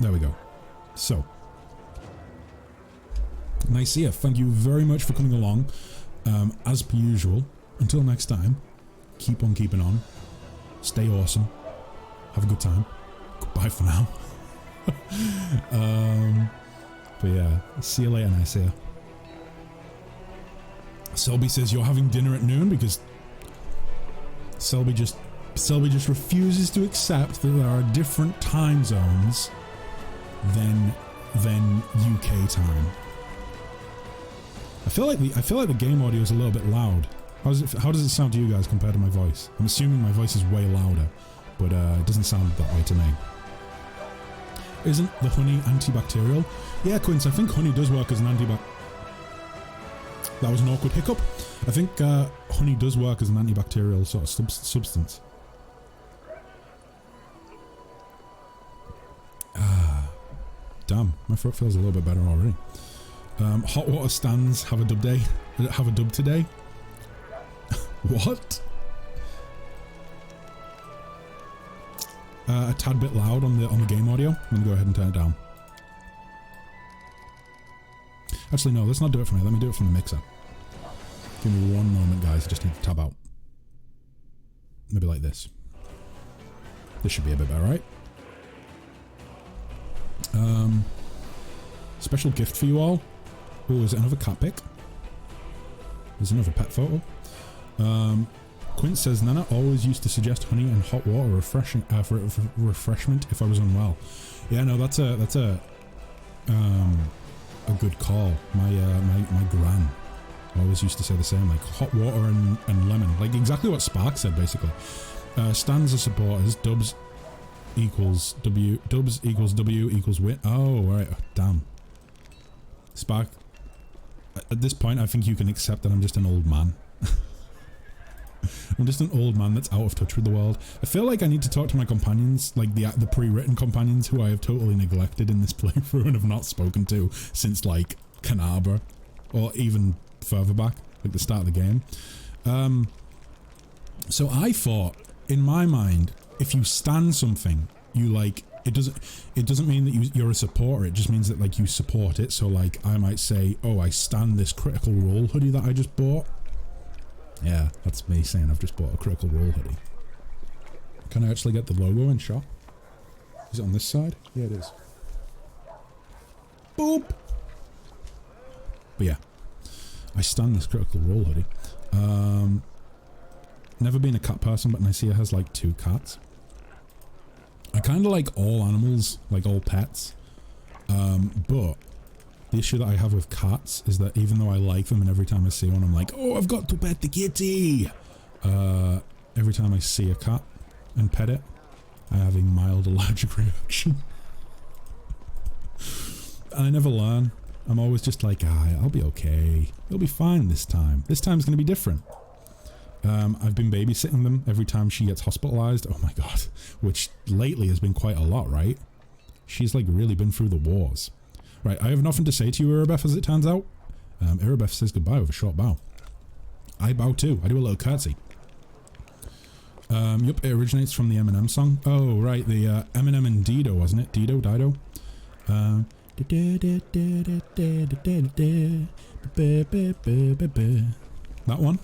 There we go. So, Nicaea, thank you very much for coming along. As per usual, until next time, keep on keeping on. Stay awesome. Have a good time. Goodbye for now. But yeah, see you later, Nicaea. Selby says you're having dinner at noon because Selby just refuses to accept that there are different time zones than UK time. I feel like the game audio is a little bit loud. How does it sound to you guys compared to my voice? I'm assuming my voice is way louder, but it doesn't sound that way to me. Isn't the honey antibacterial? Yeah, Quince, I think honey does work as an antibacterial. That was an awkward hiccup. I think honey does work as an antibacterial sort of substance. Damn, my throat feels a little bit better already. Hot water stands have a dub day. Have a dub today. What? A tad bit loud on the game audio. I'm gonna go ahead and turn it down. Actually, no, let's not do it from here. Let me do it from the mixer. Give me one moment, guys. I just need to tab out. Maybe like this. This should be a bit better, right? Special gift for you all. Oh, is it another cat pic? There's another pet photo. Quint says, Nana always used to suggest honey and hot water refreshing for refreshment if I was unwell. Yeah, no, that's a good call. My gran always used to say the same, like hot water and lemon, like exactly what Spark said basically. Stands as supporters, dubs equals W equals wit. Oh, right, damn. Spark, at this point I think you can accept that I'm just an old man. I'm just an old man that's out of touch with the world. I feel like I need to talk to my companions, like the pre-written companions who I have totally neglected in this playthrough and have not spoken to since like Canabra, or even further back, like the start of the game. So I thought, in my mind, if you stand something, you like, it doesn't mean that you're a supporter, it just means that like you support it. So like I might say, oh, I stand this Critical Role hoodie that I just bought. Yeah, that's me saying I've just bought a Critical Role hoodie. Can I actually get the logo in shot? Is it on this side? Yeah, it is. Boop! But yeah, I stand this Critical Role hoodie. Never been a cat person, but Nicaea has like 2 cats. I kind of like all animals, like all pets. But the issue that I have with cats is that even though I like them and every time I see one I'm like, oh, I've got to pet the kitty! Every time I see a cat and pet it, I have a mild allergic reaction. And I never learn. I'm always just like, I'll be okay. It'll be fine this time. This time's gonna be different. I've been babysitting them every time she gets hospitalized. Oh my god. Which lately has been quite a lot, right? She's like really been through the wars. Right, I have nothing to say to you, Irabeth, as it turns out. Irabeth says goodbye with a short bow. I bow too. I do a little curtsy. Yup, it originates from the Eminem song. Oh, right, the Eminem and Dido, wasn't it? Dido? That one?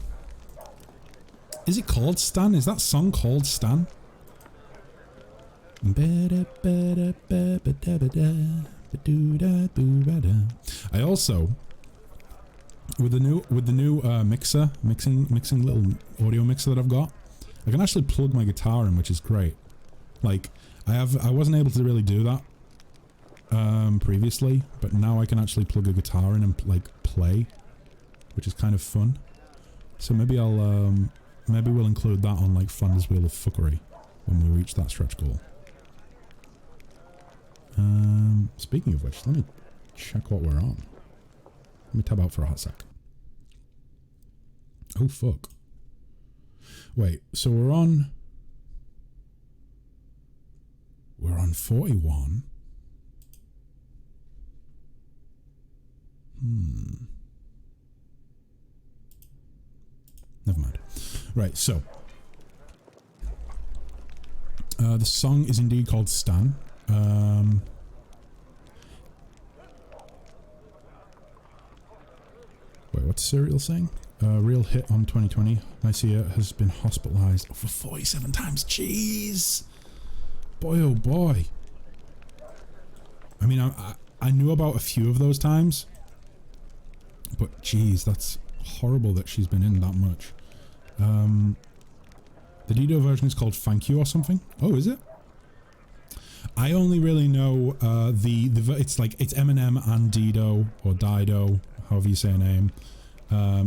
Is it called Stan? Is that song called Stan? I also, with the new mixing little audio mixer that I've got, I can actually plug my guitar in, which is great. Like I wasn't able to really do that previously, but now I can actually plug a guitar in and like play, which is kind of fun. So maybe maybe we'll include that on like Flanders Wheel of Fuckery when we reach that stretch goal. Speaking of which, let me check what we're on. Let me tab out for a hot sec. Oh fuck. Wait, so we're on 41. Never mind. Right, so the song is indeed called Stan. Serial saying? Real hit on 2020. Nicaea has been hospitalized over 47 times. Jeez! Boy, oh boy. I mean, I knew about a few of those times. But jeez, that's horrible that she's been in that much. The Dido version is called Thank You or something? Oh, is it? I only really know it's Eminem and Dido, or Dido, however you say her name.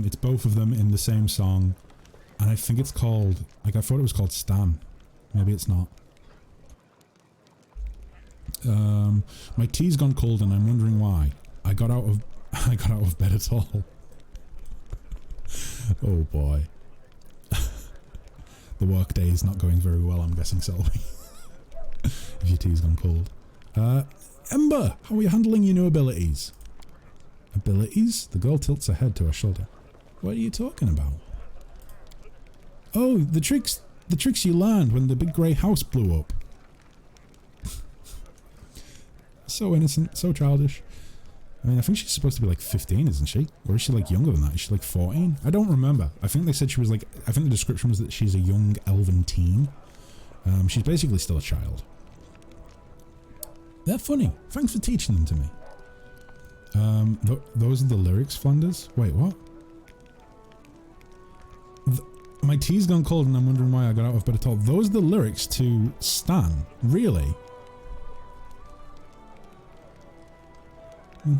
It's both of them in the same song, and I think it's called, like, I thought it was called Stan. Maybe it's not. My tea's gone cold and I'm wondering why. I got out of bed at all. Oh boy. The work day is not going very well, I'm guessing, Selby. If your tea's gone cold. Ember, how are you handling your new abilities? Abilities? The girl tilts her head to her shoulder. What are you talking about? Oh, the tricks you learned when the big grey house blew up. So innocent, so childish. I mean, I think she's supposed to be like 15, isn't she? Or is she like younger than that? Is she like 14? I don't remember. I think they said she was like, I think the description was that she's a young elven teen. She's basically still a child. They're funny. Thanks for teaching them to me. Those are the lyrics, Flanders? Wait, what? My tea's gone cold and I'm wondering why I got out of bed at all. Those are the lyrics to Stan. Really? Is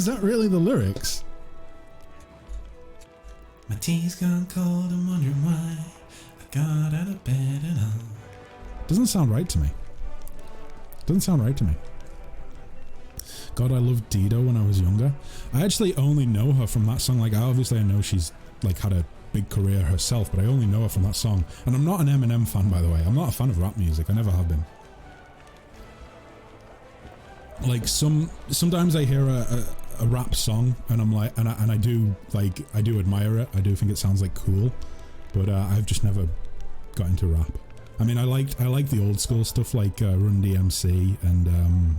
that really the lyrics? My tea's gone cold, I'm wondering why I got out of bed at all. Doesn't sound right to me. Doesn't sound right to me. God, I loved Dido when I was younger. I actually only know her from that song. Like, obviously I know she's like had a big career herself, but I only know her from that song. And I'm not an Eminem fan, by the way. I'm not a fan of rap music. I never have been. Like, sometimes I hear a rap song and I'm like, and I do admire it. I do think it sounds like cool, but I've just never got into rap. I mean, I like the old school stuff like Run DMC and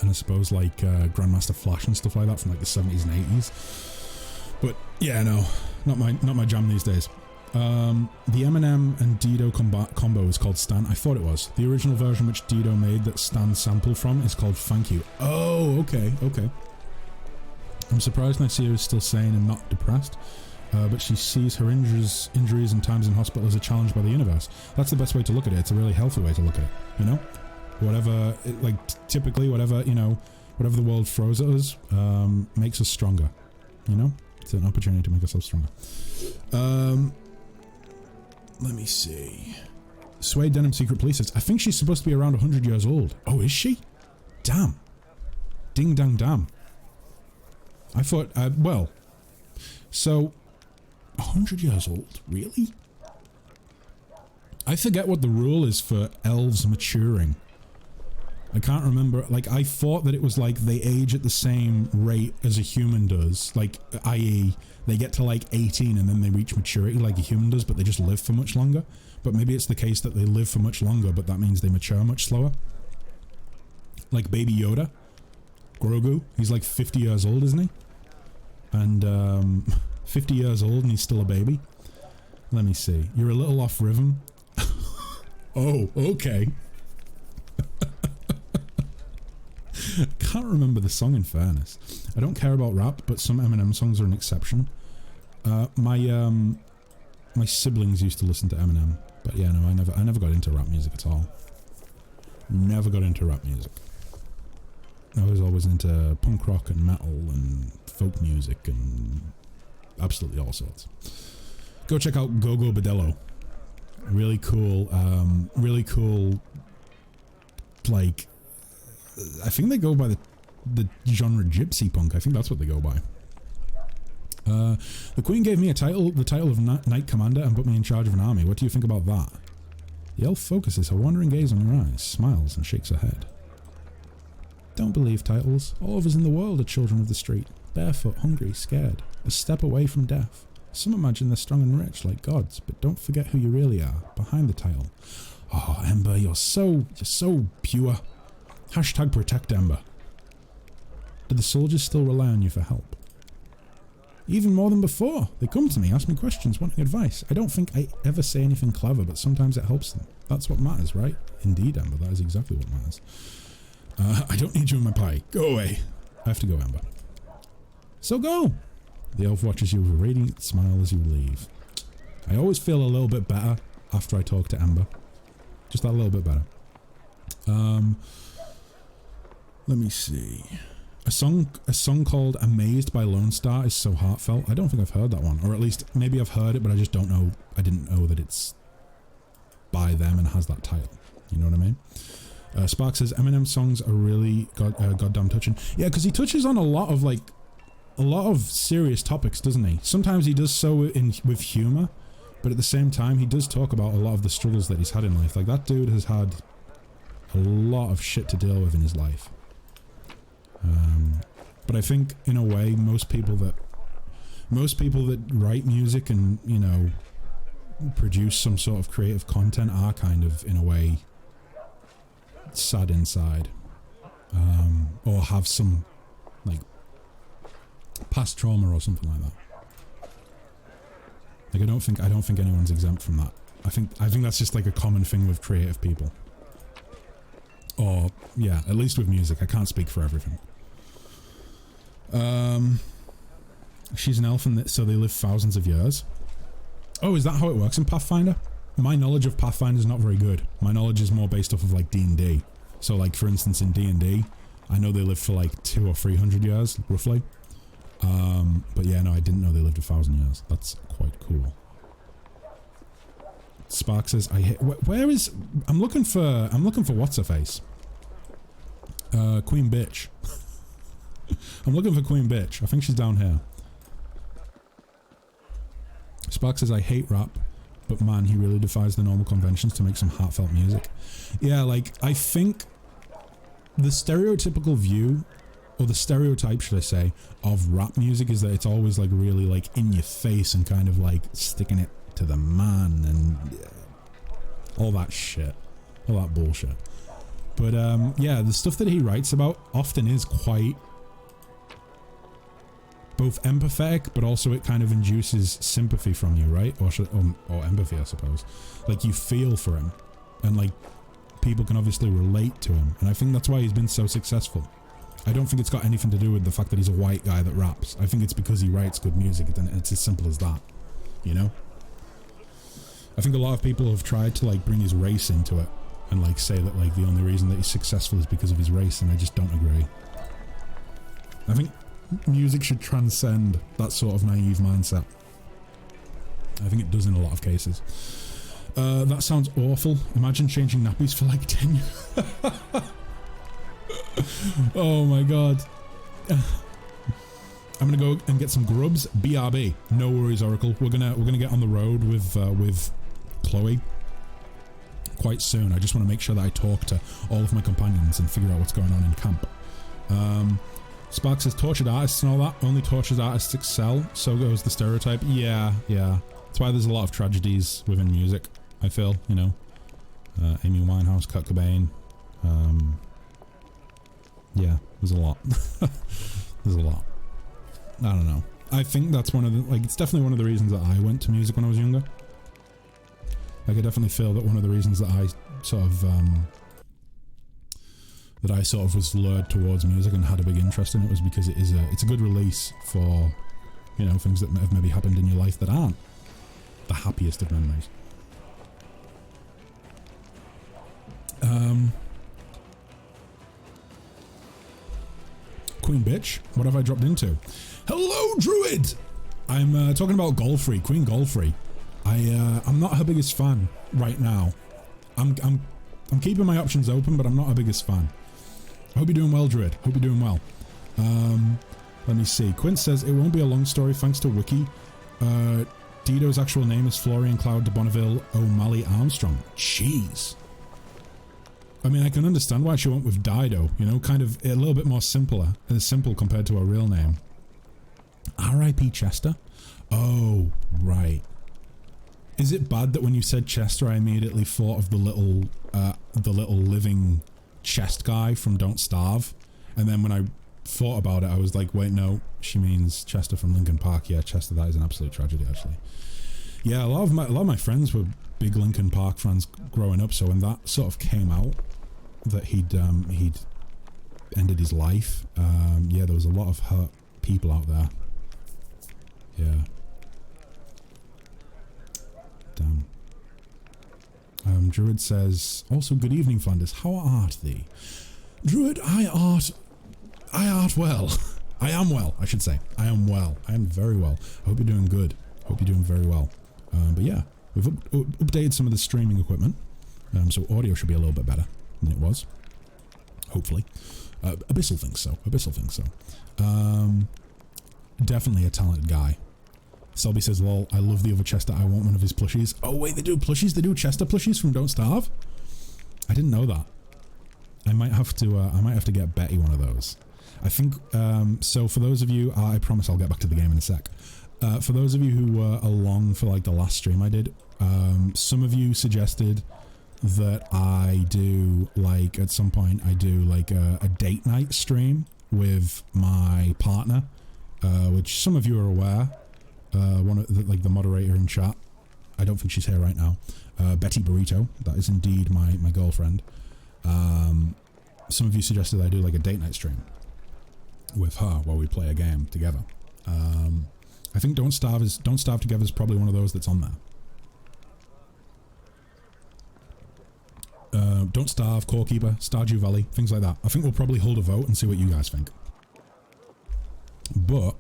I suppose like Grandmaster Flash and stuff like that from like the 70s and 80s. But yeah, no, not my jam these days. The Eminem and Dido combo is called Stan. I thought it was. The original version which Dido made that Stan sampled from is called Thank You. Oh, okay. I'm surprised Nicaea is still sane and not depressed, but she sees her injuries and times in hospital as a challenge by the universe. That's the best way to look at it. It's a really healthy way to look at it, you know? Typically whatever the world throws at us makes us stronger, you know? It's an opportunity to make ourselves stronger. Let me see. Suede Denim Secret Police says, I think she's supposed to be around 100 years old. Oh, is she? Damn. Ding dang damn. I thought, well, so 100 years old? Really? I forget what the rule is for elves maturing. I can't remember. Like, I thought that it was like they age at the same rate as a human does. Like, i.e., they get to like 18 and then they reach maturity like a human does, but they just live for much longer. But maybe it's the case that they live for much longer, but that means they mature much slower. Like Baby Yoda. Grogu. He's like 50 years old, isn't he? And 50 years old and he's still a baby. Let me see. You're a little off rhythm. Oh, okay. I can't remember the song, in fairness. I don't care about rap, but some Eminem songs are an exception. My siblings used to listen to Eminem, but yeah, no, I never got into rap music at all. Never got into rap music. I was always into punk rock and metal and folk music and absolutely all sorts. Go check out Go-Go Bordello. Really cool, like, I think they go by the genre gypsy punk. I think that's what they go by. The Queen gave me the title of Knight Commander and put me in charge of an army. What do you think about that? The elf focuses her wandering gaze on your eyes, smiles and shakes her head. Don't believe titles. All of us in the world are children of the street. Barefoot, hungry, scared. A step away from death. Some imagine they're strong and rich like gods, but don't forget who you really are, behind the title. Oh, Ember, you're so pure. Hashtag protect Ember. Do the soldiers still rely on you for help? Even more than before. They come to me, ask me questions, wanting advice. I don't think I ever say anything clever, but sometimes it helps them. That's what matters, right? Indeed, Amber, that is exactly what matters. I don't need you in my pie. Go away. I have to go, Amber. So go! The elf watches you with a radiant smile as you leave. I always feel a little bit better after I talk to Amber. Just that little bit better. Let me see. A song called Amazed by Lone Star is so heartfelt. I don't think I've heard that one. Or at least, maybe I've heard it, but I just don't know. I didn't know that it's by them and has that title. You know what I mean? Spark says, Eminem songs are really goddamn touching. Yeah, because he touches on a lot of serious topics, doesn't he? Sometimes he does so with humor, but at the same time, he does talk about a lot of the struggles that he's had in life. Like, that dude has had a lot of shit to deal with in his life. But I think, in a way, most people that write music and, you know, produce some sort of creative content are kind of, in a way, sad inside. Or have some, like, past trauma or something like that. Like, I don't think anyone's exempt from that. I think that's just like a common thing with creative people. Or, yeah, at least with music. I can't speak for everything. She's an elf, and so they live thousands of years. Oh, is that how it works in Pathfinder? My knowledge of Pathfinder is not very good. My knowledge is more based off of, like, D&D. So, like, for instance, in D&D, I know they live for, like, 200 or 300 years, roughly. But yeah, no, I didn't know they lived 1,000 years. That's quite cool. Spark says, where is... I'm looking for what's-her-face. Queen Bitch. I'm looking for Queen Bitch. I think she's down here. Spark says, I hate rap, but man, he really defies the normal conventions to make some heartfelt music. Yeah, like, I think the stereotypical view, or the stereotype, should I say, of rap music is that it's always, like, really, like, in your face and kind of, like, sticking it to the man and all that shit. All that bullshit. But, yeah, the stuff that he writes about often is quite both empathetic, but also it kind of induces sympathy from you, right? Or empathy, I suppose. Like, you feel for him. And, like, people can obviously relate to him. And I think that's why he's been so successful. I don't think it's got anything to do with the fact that he's a white guy that raps. I think it's because he writes good music, and it's as simple as that. You know? I think a lot of people have tried to, like, bring his race into it. And, like, say that, like, the only reason that he's successful is because of his race, and I just don't agree. I think music should transcend that sort of naive mindset. I think it does in a lot of cases. That sounds awful. Imagine changing nappies for like 10 years. Oh my god. I'm gonna go and get some grubs. BRB. No worries, Oracle. We're gonna get on the road with Chloe quite soon. I just want to make sure that I talk to all of my companions and figure out what's going on in camp. Spark says tortured artists and all that. Only tortured artists excel. So goes the stereotype. Yeah. That's why there's a lot of tragedies within music, I feel, you know. Amy Winehouse, Kurt Cobain. Yeah, there's a lot. There's a lot. I don't know. I think that's one of the, like, it's definitely one of the reasons that I went to music when I was younger. Like, I definitely feel that one of the reasons that I sort of was lured towards music and had a big interest in it was because it's a good release for, you know, things that have maybe happened in your life that aren't the happiest of memories. Queen Bitch, what have I dropped into? Hello, Druid! I'm talking about Golfrey, Queen Golfrey. I'm not her biggest fan right now. I'm keeping my options open, but I'm not her biggest fan. I hope you're doing well, Druid. Hope you're doing well. Let me see. Quint says, it won't be a long story thanks to Wiki. Dido's actual name is Florian Cloud de Bonneville O'Malley Armstrong. Jeez. I mean, I can understand why she went with Dido, you know, kind of a little bit more simple compared to her real name. R.I.P. Chester? Oh, right. Is it bad that when you said Chester, I immediately thought of the little living chest guy from Don't Starve? And then when I thought about it, I was like, wait, no, she means Chester from Linkin Park. Yeah, Chester, that is an absolute tragedy, actually. Yeah, a lot of my friends were big Linkin Park fans growing up, so when that sort of came out, that he'd ended his life, yeah, there was a lot of hurt people out there. Yeah. Damn. Druid says, also, good evening, Flanders. How art thee? Druid, I art well. I am well, I should say. I am well. I am very well. I hope you're doing good. Hope you're doing very well. But yeah, we've updated some of the streaming equipment, so audio should be a little bit better than it was. Hopefully. Abyssal thinks so. Abyssal thinks so. Definitely a talented guy. Selby says, lol, I love the other Chester. I want one of his plushies. Oh, wait, they do plushies? They do Chester plushies from Don't Starve? I didn't know that. I might have to get Betty one of those. I think, so for those of you, I promise I'll get back to the game in a sec. For those of you who were along for like the last stream I did, some of you suggested that I do, like, at some point, I do like a date night stream with my partner, which some of you are aware. One of the, like, the moderator in chat. I don't think she's here right now. Betty Burrito. That is indeed my girlfriend. Some of you suggested I do like a date night stream with her while we play a game together. I think Don't Starve Together is probably one of those that's on there. Don't Starve, Core Keeper, Stardew Valley, things like that. I think we'll probably hold a vote and see what you guys think. But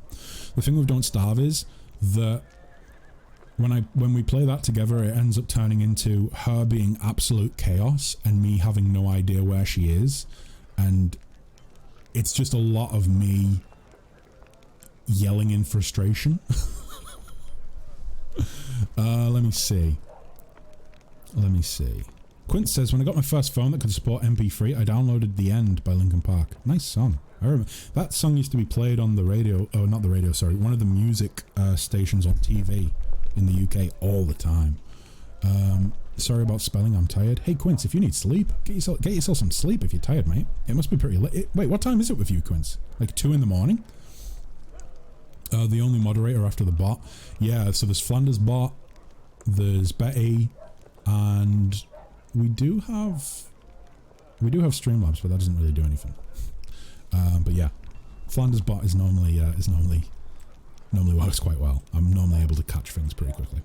the thing with Don't Starve is that when we play that together, it ends up turning into her being absolute chaos and me having no idea where she is, and it's just a lot of me yelling in frustration. Let me see. Quint says, when I got my first phone that could support MP3, I downloaded The End by Linkin Park. Nice song. I remember that song used to be played on the radio. Oh, not the radio, sorry. One of the music stations on TV in the UK all the time. Sorry about spelling, I'm tired. Hey, Quince, if you need sleep, get yourself some sleep if you're tired, mate. It must be pretty late. Wait, what time is it with you, Quince? Like 2 in the morning? The only moderator after the bot. Yeah, so there's Flanders bot, there's Betty, and we do have Streamlabs, but that doesn't really do anything. But yeah, Flanders bot is normally works quite well. I'm normally able to catch things pretty quickly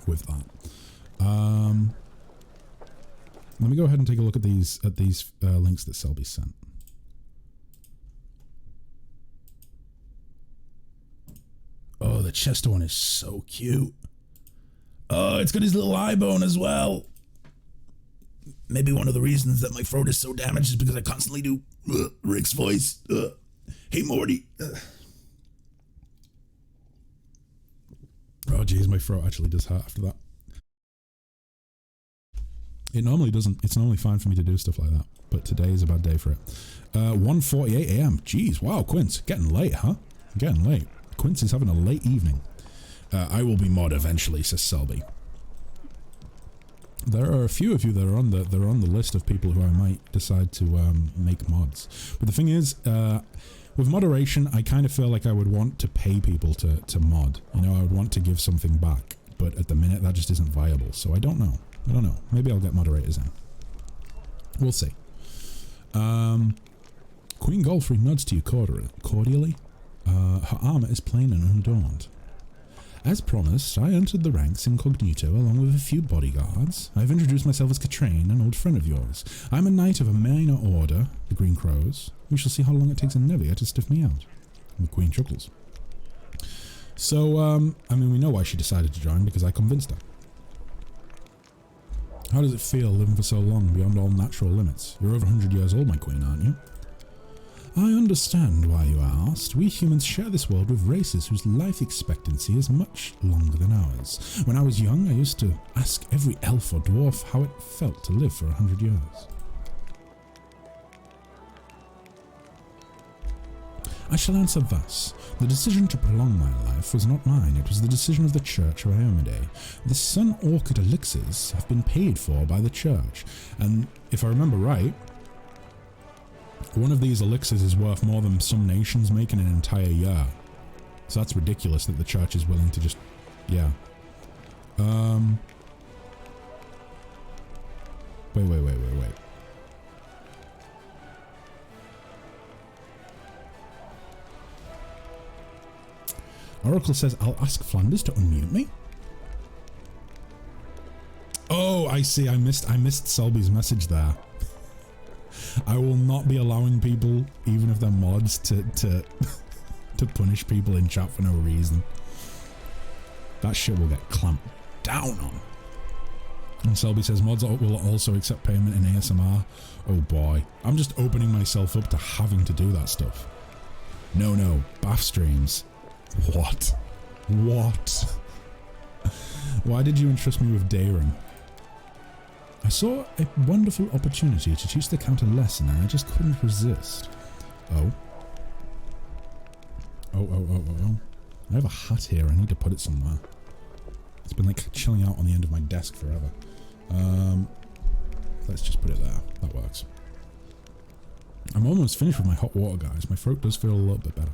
with that. Let me go ahead and take a look at these links that Selby sent. Oh, the Chester one is so cute. Oh, it's got his little eye bone as well. Maybe one of the reasons that my throat is so damaged is because I constantly do Rick's voice. Hey, Morty. Oh, geez, my throat actually does hurt after that. It normally doesn't. It's normally fine for me to do stuff like that. But today is a bad day for it. 1:48 a.m. Jeez, wow, Quince. Getting late, huh? Getting late. Quince is having a late evening. I will be mod eventually, says Selby. There are a few of you that are on the list of people who I might decide to make mods. But the thing is, with moderation, I kind of feel like I would want to pay people to mod. You know, I would want to give something back. But at the minute, that just isn't viable. So I don't know. Maybe I'll get moderators in. We'll see. Queen Golfrey nods to you cordially. Her armor is plain and unadorned. As promised, I entered the ranks incognito along with a few bodyguards. I've introduced myself as Katrine, an old friend of yours. I'm a knight of a minor order, the Green Crows. We shall see how long it takes a Nevia to stiff me out. And the Queen chuckles. So, I mean, we know why she decided to join, because I convinced her. How does it feel living for so long beyond all natural limits? You're over 100 years old, my queen, aren't you? I understand why you asked. We humans share this world with races whose life expectancy is much longer than ours. When I was young, I used to ask every elf or dwarf how it felt to live for 100 years. I shall answer thus. The decision to prolong my life was not mine, it was the decision of the Church of Iomedae. The Sun Orchid elixirs have been paid for by the Church, and if I remember right, One of these elixirs is worth more than some nations make in an entire year. So that's ridiculous that the church is willing to just... Yeah. Wait. Oracle says, I'll ask Flanders to unmute me. Oh, I see. I missed Selby's message there. I will not be allowing people, even if they're mods, to to punish people in chat for no reason. That shit will get clamped down on. And Selby says mods will also accept payment in ASMR. Oh boy, I'm just opening myself up to having to do that stuff. No, bath streams. What? Why did you entrust me with Darren? I saw a wonderful opportunity to teach the Count a lesson and I just couldn't resist. Oh. I have a hat here, I need to put it somewhere. It's been like chilling out on the end of my desk forever. Let's just put it there, that works. I'm almost finished with my hot water, guys. My throat does feel a little bit better.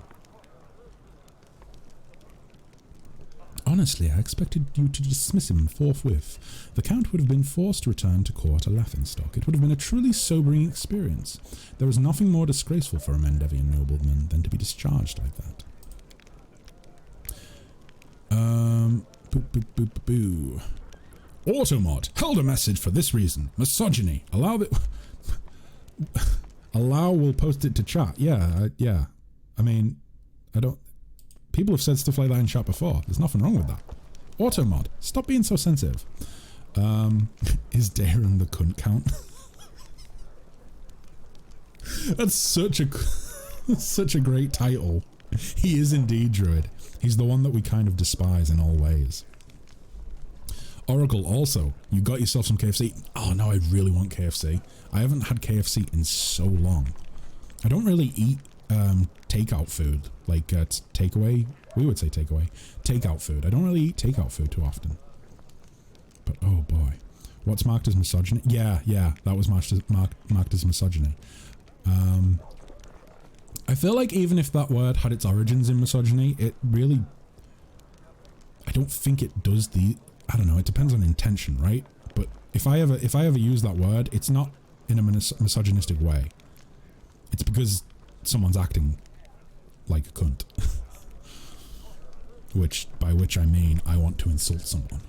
Honestly, I expected you to dismiss him forthwith. The Count would have been forced to return to court a laughingstock. It would have been a truly sobering experience. There is nothing more disgraceful for a Mendevian nobleman than to be discharged like that. Boo. Automod held a message for this reason. Misogyny. Allow will post it to chat. Yeah. I mean, I don't... People have said stuff like that in chat before. There's nothing wrong with that. Automod, stop being so sensitive. Is Darren the cunt count? That's such a great title. He is indeed Druid. He's the one that we kind of despise in all ways. Oracle, also, you got yourself some KFC. Oh no, I really want KFC. I haven't had KFC in so long. I don't really eat takeout food, like takeaway. We would say takeaway. Takeout food. I don't really eat takeout food too often. But oh boy, what's marked as misogyny? Yeah, that was marked as misogyny. I feel like even if that word had its origins in misogyny, it really... I don't think it does the... I don't know, it depends on intention, right? But if I ever use that word, it's not in a misogynistic way. It's because someone's acting like a cunt. By which I mean I want to insult someone.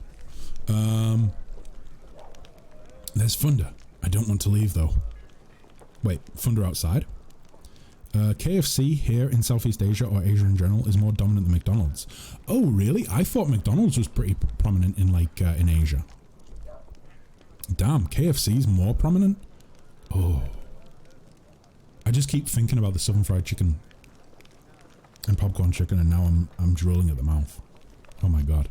There's Thunder. I don't want to leave though. Wait, Thunder outside? KFC here in Southeast Asia or Asia in general is more dominant than McDonald's. Oh really? I thought McDonald's was pretty prominent in in Asia. Damn, KFC's more prominent? Oh. I just keep thinking about the Southern Fried Chicken and popcorn chicken and now I'm drooling at the mouth. Oh my god.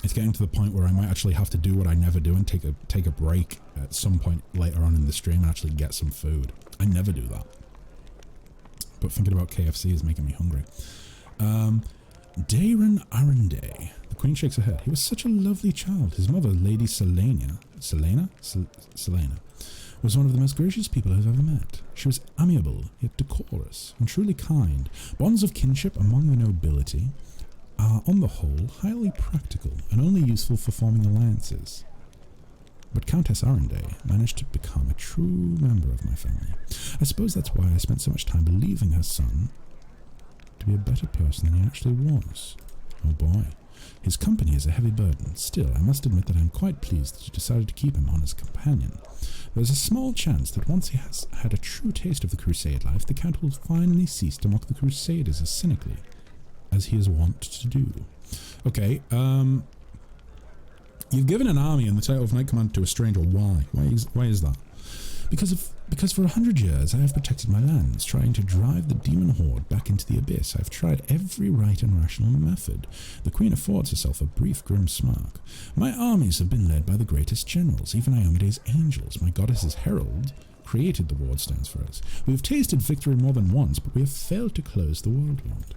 It's getting to the point where I might actually have to do what I never do and take a break at some point later on in the stream and actually get some food. I never do that. But thinking about KFC is making me hungry. Darren Arunday. The Queen shakes her head. He was such a lovely child. His mother, Lady Selena, was one of the most gracious people I've ever met. She was amiable, yet decorous, and truly kind. Bonds of kinship among the nobility are, on the whole, highly practical and only useful for forming alliances. But Countess Arunday managed to become a true member of my family. I suppose that's why I spent so much time believing her son to be a better person than he actually was. Oh boy. His company is a heavy burden. Still, I must admit that I'm quite pleased that you decided to keep him on as a companion. There's a small chance that once he has had a true taste of the crusade life, the Count will finally cease to mock the crusaders as cynically as he is wont to do. Okay, you've given an army and the title of Knight Commander to a stranger. Why? Why is that? Because for 100 years I have protected my lands, trying to drive the demon horde back into the abyss. I've tried every right and rational method. The Queen affords herself a brief grim smirk. My armies have been led by the greatest generals, even Iomede's angels, my goddess's herald, created the ward stands for us. We have tasted victory more than once, but we have failed to close the world wound.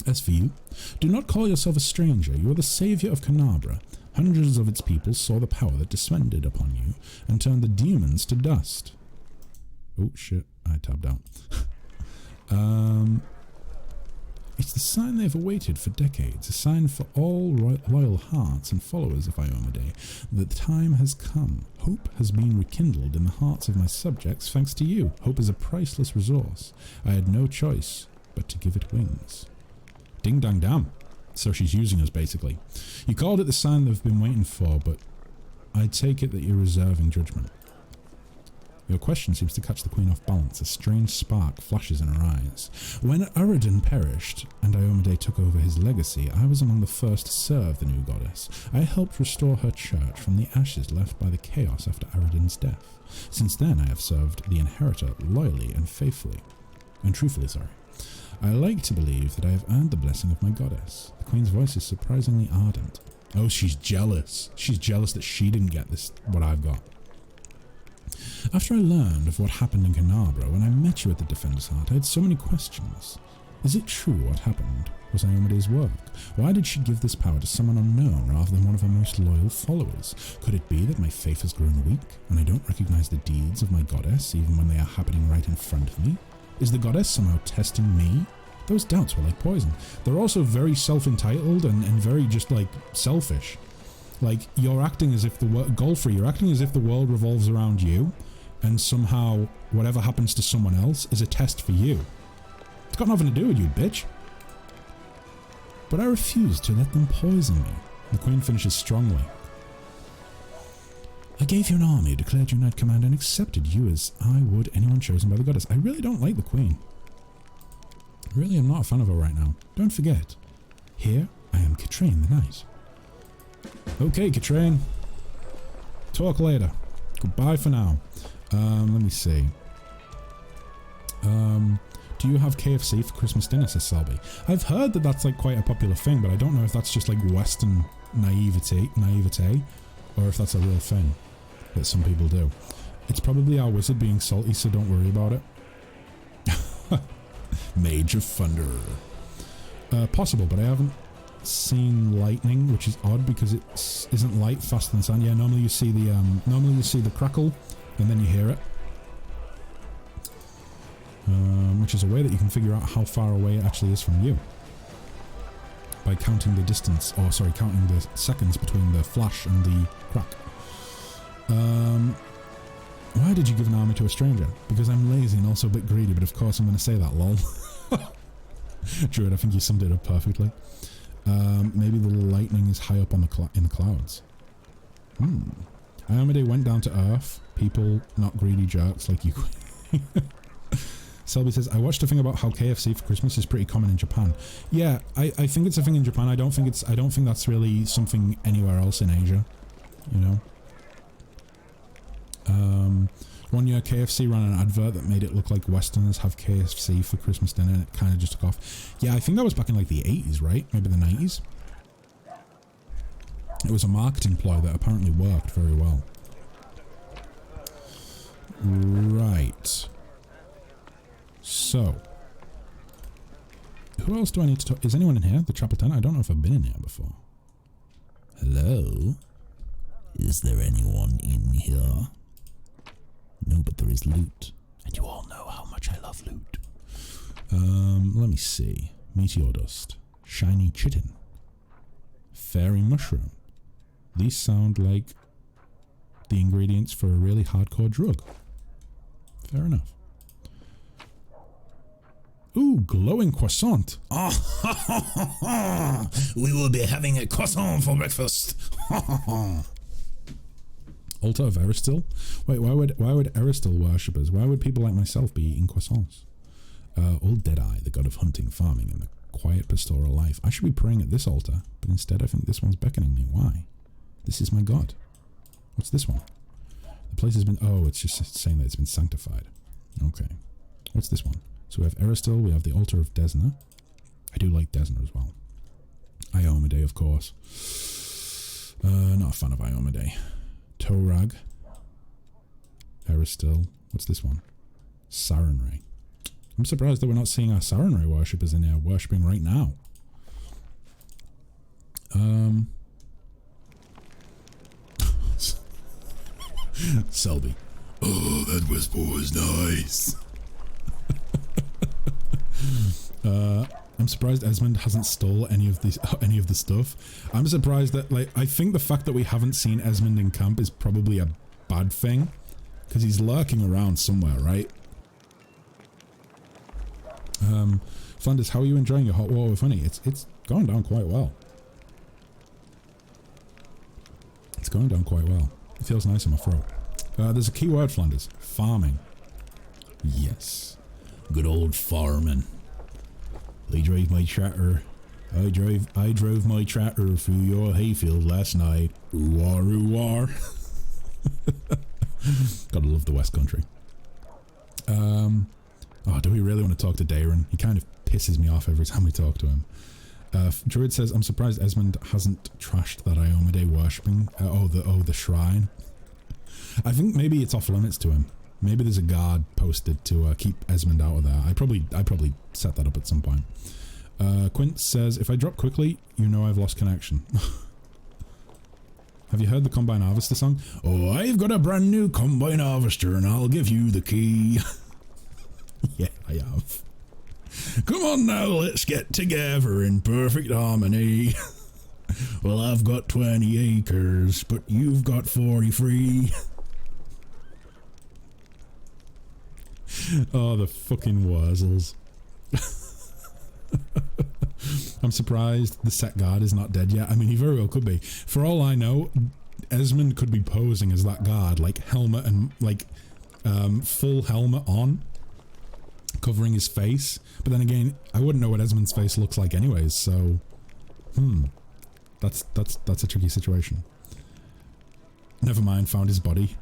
As for you, do not call yourself a stranger. You are the savior of Canabra. Hundreds of its people saw the power that descended upon you and turned the demons to dust. Oh shit, I tabbed out. It's the sign they've awaited for decades, a sign for all loyal hearts and followers of Iomedae that the time has come. Hope has been rekindled in the hearts of my subjects thanks to you. Hope is a priceless resource. I had no choice but to give it wings. Ding dang damn. So she's using us, basically. You called it the sign they've been waiting for, but I take it that you're reserving judgment. Your question seems to catch the Queen off balance. A strange spark flashes in her eyes. When Aradin perished and Iomedae took over his legacy, I was among the first to serve the new goddess. I helped restore her church from the ashes left by the chaos after Aradin's death. Since then, I have served the inheritor loyally and truthfully. I like to believe that I have earned the blessing of my goddess. The Queen's voice is surprisingly ardent. Oh, she's jealous. She's jealous that she didn't get what I've got. After I learned of what happened in Canabra, when I met you at the Defender's Heart, I had so many questions. Is it true what happened was Iomedae's work? Why did she give this power to someone unknown rather than one of her most loyal followers? Could it be that my faith has grown weak, and I don't recognize the deeds of my goddess even when they are happening right in front of me? Is the goddess somehow testing me? Those doubts were like poison. They're also very self-entitled and very just like selfish. Like, you're acting as if you're acting as if the world revolves around you, and somehow whatever happens to someone else is a test for you. It's got nothing to do with you, bitch. But I refuse to let them poison me. The Queen finishes strongly. I gave you an army, declared you knight command, and accepted you as I would anyone chosen by the goddess. I really don't like the Queen. Really, I'm not a fan of her right now. Don't forget, here I am Katrine the Knight. Okay, Katrine. Talk later. Goodbye for now. Let me see. Do you have KFC for Christmas dinner, says Selby? I've heard that that's like quite a popular thing, but I don't know if that's just like Western naivete, or if that's a real thing that some people do. It's probably our wizard being salty, so don't worry about it. Mage of Thunder. Possible, but I haven't seen lightning, which is odd because it isn't light faster than sound. Yeah, normally you see the crackle and then you hear it, which is a way that you can figure out how far away it actually is from you by counting the distance, or sorry, counting the seconds between the flash and the crack. Why did you give an army to a stranger? Because I'm lazy and also a bit greedy, but of course I'm going to say that, lol. Druid, I think you summed it up perfectly. Maybe the lightning is high up on in the clouds. Iomedae went down to Earth. People, not greedy jerks like you. Selby says, I watched a thing about how KFC for Christmas is pretty common in Japan. Yeah, I think it's a thing in Japan. I don't think that's really something anywhere else in Asia. You know? One year KFC ran an advert that made it look like Westerners have KFC for Christmas dinner, and it kind of just took off. Yeah, I think that was back in like the 80s, right? Maybe the 90s. It was a marketing ploy that apparently worked very well. Right. So. Who else do I need to talk? Is anyone in here? The chapel tent? I don't know if I've been in here before. Hello? Is there anyone in here? No, but there is loot. And you all know how much I love loot. Let me see. Meteor dust. Shiny chitin. Fairy mushroom. These sound like the ingredients for a really hardcore drug. Fair enough. Ooh, glowing croissant. We will be having a croissant for breakfast. Altar of Aristil? Wait, why would Aristil worshippers, why would people like myself be eating croissants? Old Deadeye, the god of hunting, farming, and the quiet pastoral life. I should be praying at this altar, but instead I think this one's beckoning me. Why? This is my god. What's this one? The place has been... Oh, it's just saying that it's been sanctified. Okay. What's this one? So we have Aristil, we have the altar of Desna. I do like Desna as well. Iomedae, of course. Not a fan of Iomedae. Torag. Aristil. What's this one? Sarenrae. I'm surprised that we're not seeing our Sarenrae worshippers in there worshipping right now. Selby. Oh, that whisper was nice. I'm surprised Esmond hasn't stole any of the stuff. I'm surprised that, like, I think the fact that we haven't seen Esmond in camp is probably a bad thing, because he's lurking around somewhere, right? Flanders, how are you enjoying your hot water with honey? It's going down quite well. It's going down quite well. It feels nice in my throat. There's a key word, Flanders. Farming. Yes. Good old farming. I drove my tractor. I drove my tractor through your hayfield last night. Ooh-wah, ooh-wah. Gotta love the West Country. Oh, do we really want to talk to Darren? He kind of pisses me off every time we talk to him. Druid says, I'm surprised Esmond hasn't trashed that Iomade worshipping. The shrine. I think maybe it's off limits to him. Maybe there's a guard posted to keep Esmond out of there. I probably set that up at some point. Quint says, if I drop quickly, you know I've lost connection. Have you heard the Combine Harvester song? Oh, I've got a brand new Combine Harvester and I'll give you the key. Yeah, I have. Come on now, let's get together in perfect harmony. Well, I've got 20 acres, but you've got 43. Oh, the fucking Wurzels. I'm surprised the set guard is not dead yet. I mean, he very well could be. For all I know, Esmond could be posing as that guard, like helmet and like full helmet on, covering his face. But then again, I wouldn't know what Esmond's face looks like anyways, so that's a tricky situation. Never mind, found his body.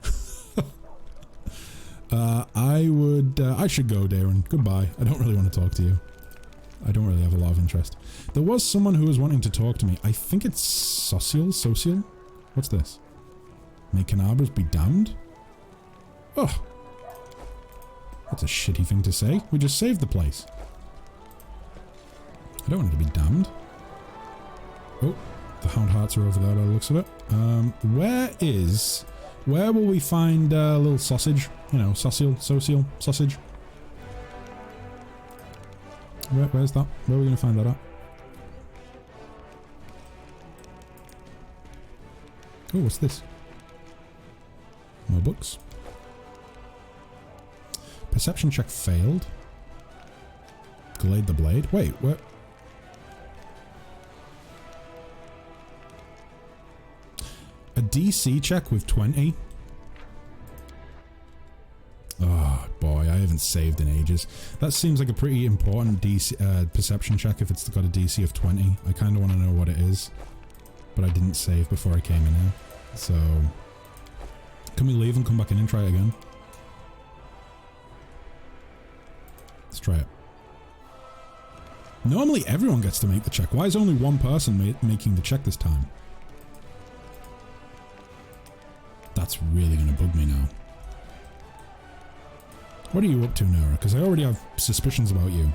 I should go, Darren. Goodbye. I don't really want to talk to you. I don't really have a lot of interest. There was someone who was wanting to talk to me. I think it's Social? What's this? May Canabras be damned? Oh. That's a shitty thing to say. We just saved the place. I don't want it to be damned. Oh, the Hound Hearts are over there by the looks of it. Where will we find a little sausage? You know, social, sausage. Where's that? Where are we going to find that at? Oh, what's this? More books. Perception check failed. Glade the blade. Wait, what? A DC check with 20? Oh boy, I haven't saved in ages. That seems like a pretty important DC, perception check if it's got a DC of 20. I kind of want to know what it is. But I didn't save before I came in here. So, can we leave and come back in and try it again? Let's try it. Normally everyone gets to make the check. Why is only one person making the check this time? That's really going to bug me now. What are you up to, Nora? Because I already have suspicions about you.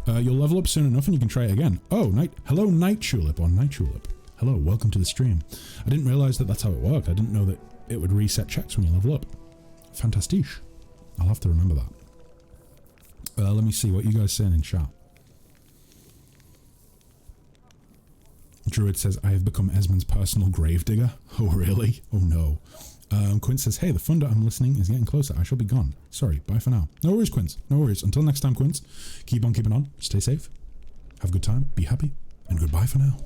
You'll level up soon enough and you can try it again. Oh, hello, Night Tulip or Night Tulip. Hello, welcome to the stream. I didn't realize that that's how it worked. I didn't know that it would reset checks when you level up. Fantastiche. I'll have to remember that. Let me see what you guys saying in chat. Druid says, I have become Esmond's personal gravedigger. Oh, really? Oh, no. Quint says, hey, the thunder I'm listening is getting closer. I shall be gone. Sorry, bye for now. No worries, Quint. No worries. Until next time, Quint. Keep on keeping on. Stay safe. Have a good time. Be happy. And goodbye for now.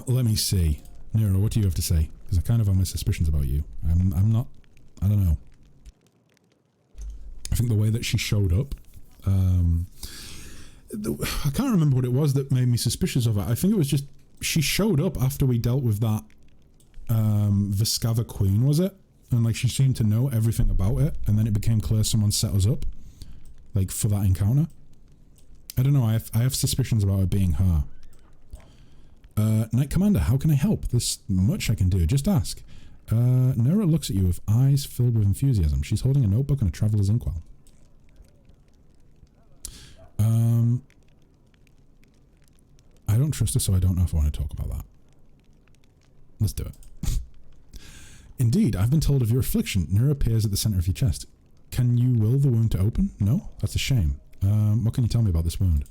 Let me see. Nero, what do you have to say? Because I kind of have my suspicions about you. I'm not... I don't know. I think the way that she showed up... I can't remember what it was that made me suspicious of her. I think it was just... She showed up after we dealt with that... Viscava Queen, was it? And like she seemed to know everything about it, and then it became clear someone set us up, like for that encounter. I don't know. I have suspicions about it being her. Knight Commander, how can I help? There's much I can do. Just ask. Nora looks at you with eyes filled with enthusiasm. She's holding a notebook and a traveler's inkwell. I don't trust her, so I don't know if I want to talk about that. Let's do it. Indeed, I've been told of your affliction. Near appears at the center of your chest. Can you will the wound to open? No? That's a shame. What can you tell me about this wound?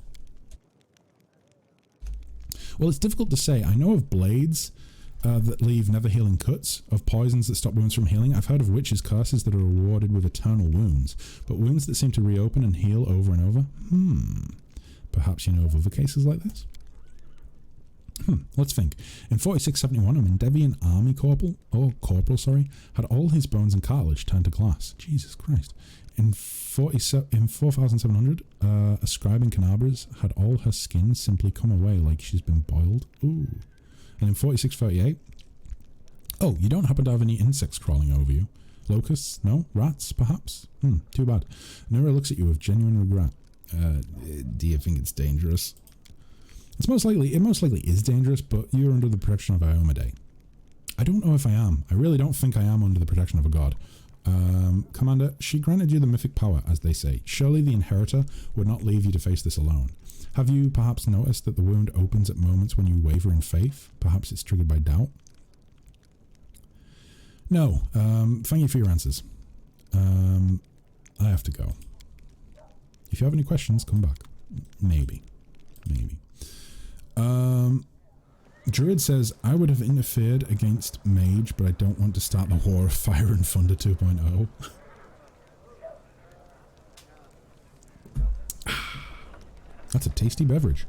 Well, it's difficult to say. I know of blades that leave never-healing cuts, of poisons that stop wounds from healing. I've heard of witches' curses that are rewarded with eternal wounds, but wounds that seem to reopen and heal over and over? Perhaps you know of other cases like this? Let's think. In 4671, a Mendevian army corporal, had all his bones and cartilage turned to glass. Jesus Christ. In 4700, a scribe in Canabras had all her skin simply come away like she's been boiled. Ooh. And in 4638, oh, you don't happen to have any insects crawling over you? Locusts? No? Rats, perhaps? Too bad. Nura looks at you with genuine regret. Do you think it's dangerous? It most likely is dangerous, but you're under the protection of Iomade. I don't know if I am. I really don't think I am under the protection of a god. Commander, she granted you the mythic power, as they say. Surely the inheritor would not leave you to face this alone. Have you perhaps noticed that the wound opens at moments when you waver in faith? Perhaps it's triggered by doubt? No. Thank you for your answers. I have to go. If you have any questions, come back. Maybe. Druid says, I would have interfered against Mage, but I don't want to start the War of Fire and Thunder 2.0. That's a tasty beverage.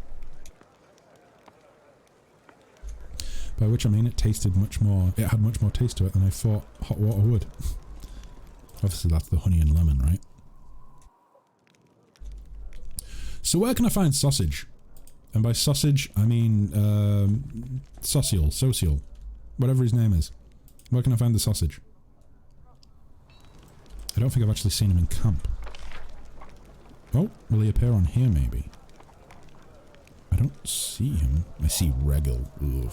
By which I mean it had much more taste to it than I thought hot water would. Obviously that's the honey and lemon, right? So where can I find sausage? And by sausage, I mean social, whatever his name is. Where can I find the sausage? I don't think I've actually seen him in camp. Oh, will he appear on here maybe? I don't see him. I see Regal. Ugh.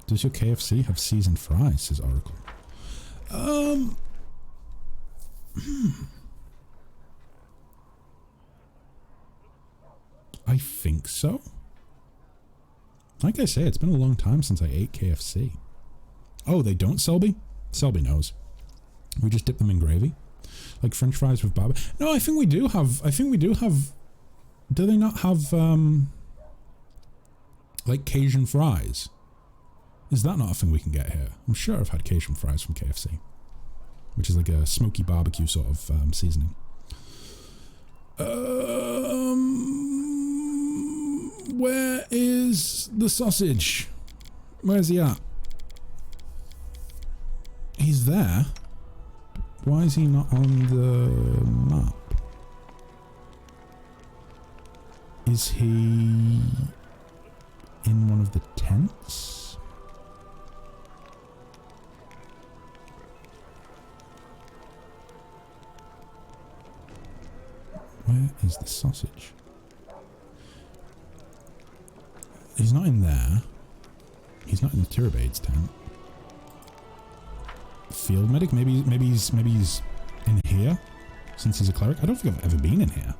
Does your KFC have seasoned fries, says Oracle. I think so. Like I say, it's been a long time since I ate KFC. Oh, they don't, Selby? Selby knows. We just dip them in gravy. Like French fries with barbecue. No, I think we do have... Do they not have, like Cajun fries? Is that not a thing we can get here? I'm sure I've had Cajun fries from KFC. Which is like a smoky barbecue sort of seasoning. Where is the sausage? Where's he at? He's there. Why is he not on the map? Is he in one of the tents? Where is the sausage? He's not in there. He's not in the Tirabade's tent. Field medic? Maybe he's in here since he's a cleric. I don't think I've ever been in here.